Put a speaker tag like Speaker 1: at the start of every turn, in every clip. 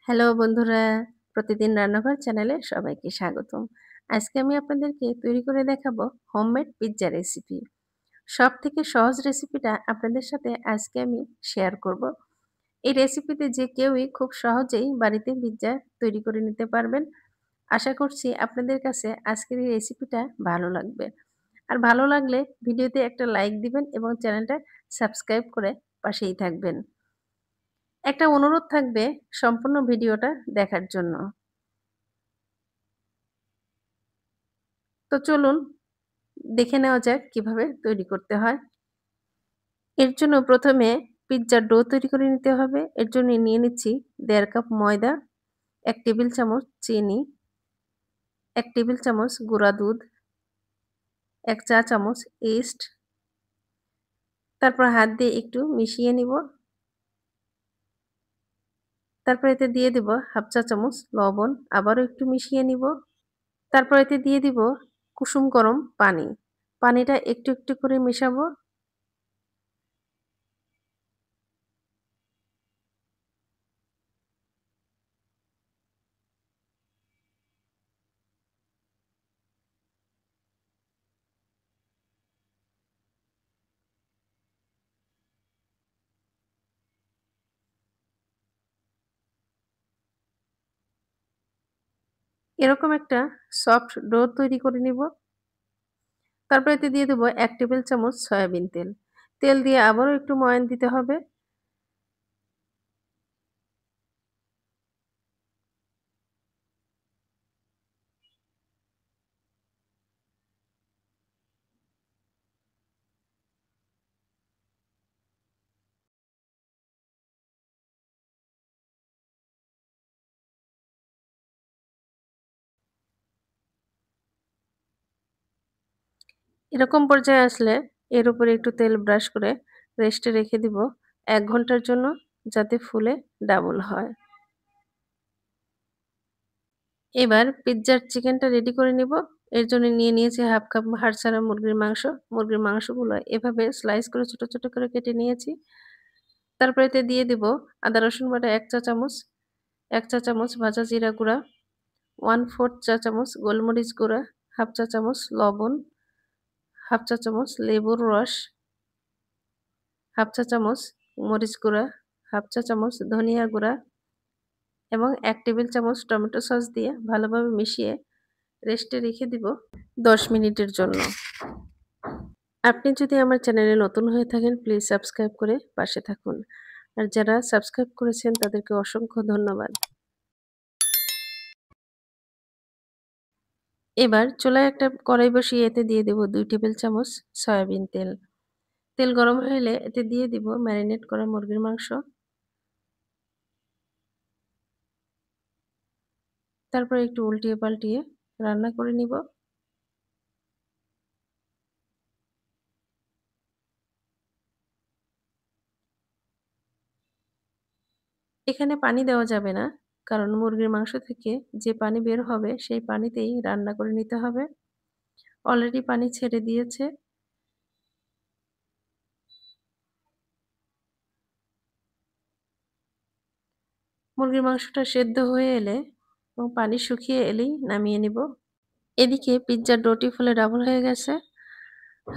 Speaker 1: Hello বন্ধুরা, প্রতিদিন রান্নাঘর চ্যানেলে সবাইকে স্বাগতম। আজকে আমি আপনাদেরকে তৈরি করে দেখাবো হোমমেড পিৎজা রেসিপি। সবথেকে সহজ রেসিপিটা আপনাদের সাথে আজকে আমি শেয়ার করব। এই রেসিপিতে যে কেউই খুব সহজেই বাড়িতে পিৎজা তৈরি করে নিতে পারবেন। আশা করছি আপনাদের কাছে আজকের এই রেসিপিটা ভালো লাগবে। আর ভালো লাগলে ভিডিওতে একটা লাইক দিবেন এবং চ্যানেলটা সাবস্ক্রাইব করে পাশেই থাকবেন। একটা অনুরোধ থাকবে সম্পূর্ণ ভিডিওটা দেখার জন্য। তো চলুন দেখে নেওয়া যাক কিভাবে তৈরি করতে হয়। এর জন্য প্রথমে পিৎজার ডো তৈরি করে নিতে হবে। এর জন্য নিয়ে নিচ্ছি ১.৫ কাপ ময়দা, ১ টেবিল চামচ চিনি, ১ টেবিল চামচ গুঁড়া দুধ, ১ চা চামচ ইস্ট। তারপর হাত দিয়ে একটু মিশিয়ে নিব। তারপর এতে দিয়ে দিব ১/২ চা চামচ লবণ, আবারও একটু মিশিয়ে নিব। তারপর এতে দিয়ে দিব কুসুম গরম পানি। পানিটা একটু একটু করে মেশাবো। এরকম একটা সফট ডো তৈরি করে নিব। তারপর এতে দিয়ে দেবো ১ টেবিল চামচ সয়াবিন তেল। তেল দিয়ে আবারও একটু ময়ান দিতে হবে। এরকম পর্যায়ে আসলে এর উপরে একটু তেল ব্রাশ করে রেস্টে রেখে দিব ১ ঘন্টার জন্য, যাতে ফুলে ডাবল হয়। এবার পিৎজার চিকেনটা রেডি করে নিব। এর জন্য নিয়ে নিয়েছি ১/২ কাপ হাড় ছাড়া মুরগির মাংস। মুরগির মাংসগুলো এভাবে স্লাইস করে ছোট, ছোট করে কেটে নিয়েছি। তারপর এতে দিয়ে দিব আদা রসুন বাটা ১ চা চামচ, ১ চা চামচ ভাজা জিরা গুঁড়া, 1/4 চা চামচ গোলমরিচ গুঁড়া, 1/2 চা চামচ লবণ, 1/2 চা চামচ লেবুর রস, 1/2 চা চামচ মরিচ গুঁড়া, 1/2 চা চামচ ধনিয়া গুঁড়া এবং ১ টেবিল চামচ টমেটো সস দিয়ে ভালোভাবে মিশিয়ে রেস্টে রেখে দিব ১০ মিনিটের জন্য। আপনি যদি আমার চ্যানেলে নতুন হয়ে থাকেন প্লিজ সাবস্ক্রাইব করে পাশে থাকুন। আর যারা সাবস্ক্রাইব করেছেন তাদেরকে অসংখ্য ধন্যবাদ। এবার চুলায় একটা কড়াই বসিয়ে এতে দিয়ে দেব ২ টেবিল চামচ সয়াবিন তেল। তেল গরম হয়ে এলে এতে দিয়ে দিব ম্যারিনেট করা মুরগির মাংস। তারপর একটু উল্টিয়ে পাল্টিয়ে রান্না করে নিব। এখানে পানি দেওয়া যাবে না, কারণ মুরগির মাংস থেকে যে পানি বের হবে সেই পানিতেই রান্না করে নিতে হবে। অলরেডি পানি ছেড়ে দিয়েছে। মুরগির মাংসটা সেদ্ধ হয়ে এলে এবং পানি শুকিয়ে এলেই নামিয়ে নিব। এদিকে পিৎজার ডোটি ফুলে ডাবল হয়ে গেছে।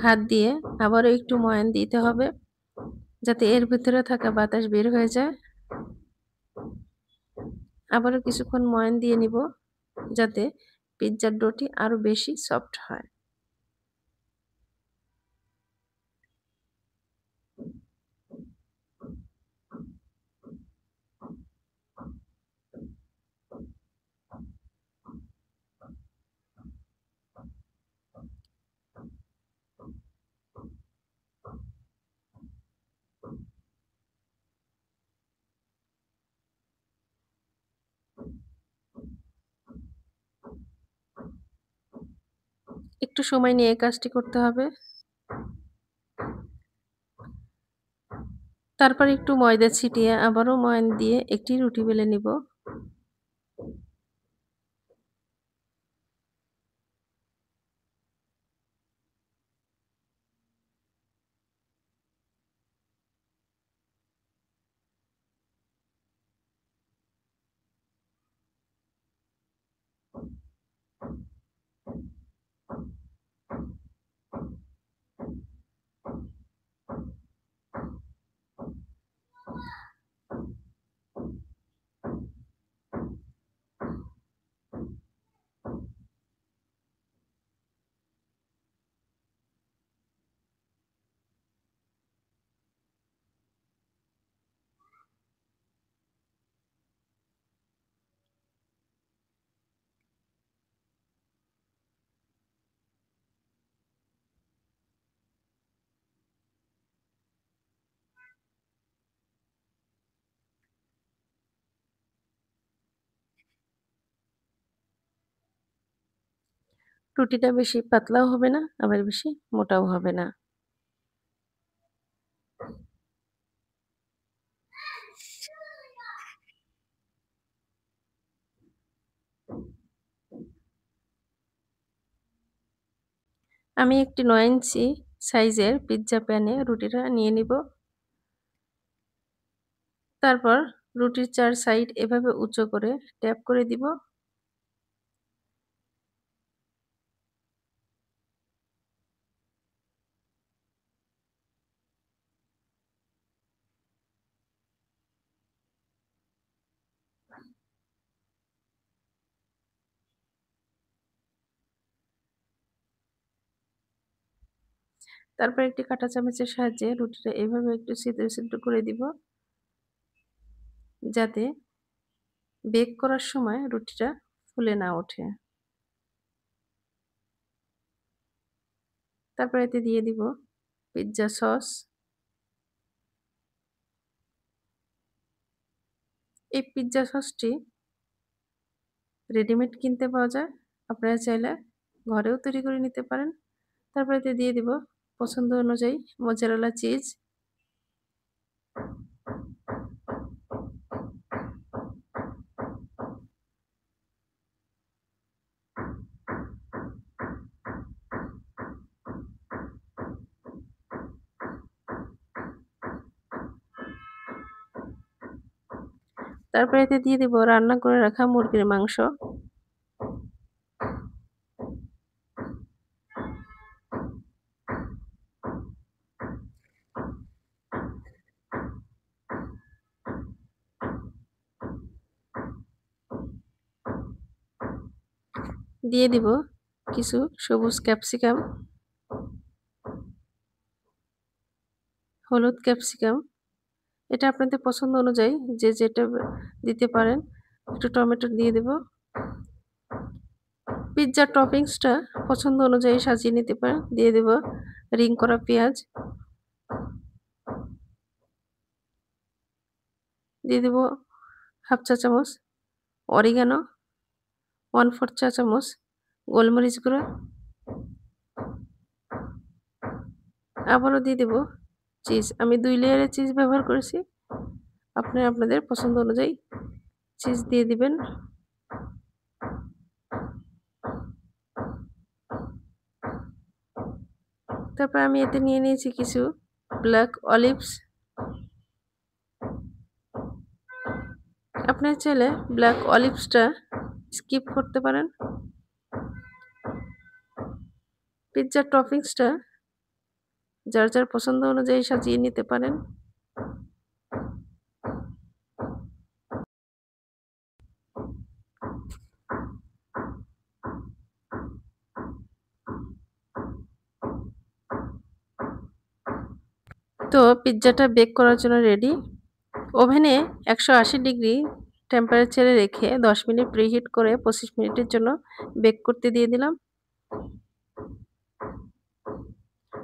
Speaker 1: হাত দিয়ে আবারও একটু ময়ান দিতে হবে, যাতে এর ভিতরে থাকা বাতাস বের হয়ে যায়। আবারও কিছুক্ষণ ময়ান দিয়ে নিব, যাতে পিৎজার ডোটি আরো বেশি সফট হয়। একটু সময় নিয়ে কাজটি করতে হবে। তারপর একটু ময়দা ছিটিয়ে আবারও ময়ান দিয়ে একটি রুটি বেলে নিব। রুটিটা বেশি পাতলাও হবে না, আবার বেশি মোটাও হবে না। আমি একটি ৯ ইঞ্চি সাইজের পিজ্জা প্যানে রুটিটা নিয়ে নিব। তারপর রুটির ৪ সাইড এভাবে উঁচু করে ট্যাপ করে দিব। তারপর একটি কাঁটা চামচের সাহায্যে রুটিটা এভাবে একটু ছিদ্র, ছিদ্র করে দিব। যাতে বেক করার সময় রুটিটা ফুলে না ওঠে। তারপর এতে দিয়ে দিব পিজ্জা সস। এই পিজ্জা সসটি রেডিমেড কিনতে পাওয়া যায়। আপনারা চাইলে ঘরেও তৈরি করে নিতে পারেন। তারপর এতে দিয়ে দিব পছন্দ অনুযায়ী মোজারেলা চিজ। তারপর এতে দিয়ে দিব রান্না করে রাখা মুরগির মাংস। দিয়ে দিব কিছু সবুজ ক্যাপসিকাম, হলুদ ক্যাপসিকাম। এটা আপনাদের পছন্দ অনুযায়ী যে যেটা দিতে পারেন। একটু টমেটো দিয়ে দেব। পিজ্জার টপিংসটা পছন্দ অনুযায়ী সাজিয়ে নিতে পারেন। দিয়ে দেব রিং করা পেঁয়াজ। দিয়ে দেব 1/2 চা চামচ অরিগানো, 1/4 চা চামচ গোলমরিচ গুঁড়া। আবারও দিয়ে দেব চিজ। আমি 2 লেয়ারের চিজ ব্যবহার করেছি। আপনারা আপনাদের পছন্দ অনুযায়ী চিজ দিয়ে দিবেন। তারপর আমি এতে নিয়ে নিয়েছি কিছু ব্ল্যাক অলিভস। আপনারা চাইলে ব্ল্যাক অলিভসটা স্কিপ করতে পারেন। পিজ্জার টপিংসটা যার, যার পছন্দ অনুযায়ী সাজিয়ে নিতে পারেন। তো পিজ্জাটা বেক করার জন্য রেডি। ওভেনে 180 ডিগ্রি টেম্পারেচারে রেখে 10 মিনিট প্রিহিট করে 25 মিনিটের জন্য বেক করতে দিয়ে দিলাম।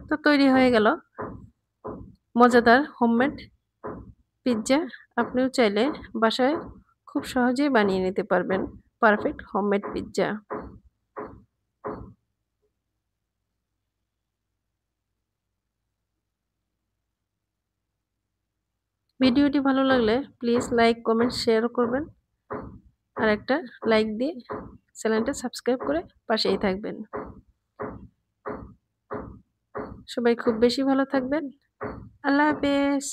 Speaker 1: তো তৈরি হয়ে গেল মজাদার হোমমেড পিজ্জা। আপনিও চাইলে বাসায় খুব সহজেই বানিয়ে নিতে পারবেন পারফেক্ট হোমমেড পিজ্জা। ভিডিওটি ভালো লাগলে প্লিজ লাইক, কমেন্ট, শেয়ার করবেন। আর একটা লাইক দিয়ে চ্যানেলটা সাবস্ক্রাইব করে পাশেই থাকবেন। সবাই খুব বেশি ভালো থাকবেন। আল্লাহ হাফেজ।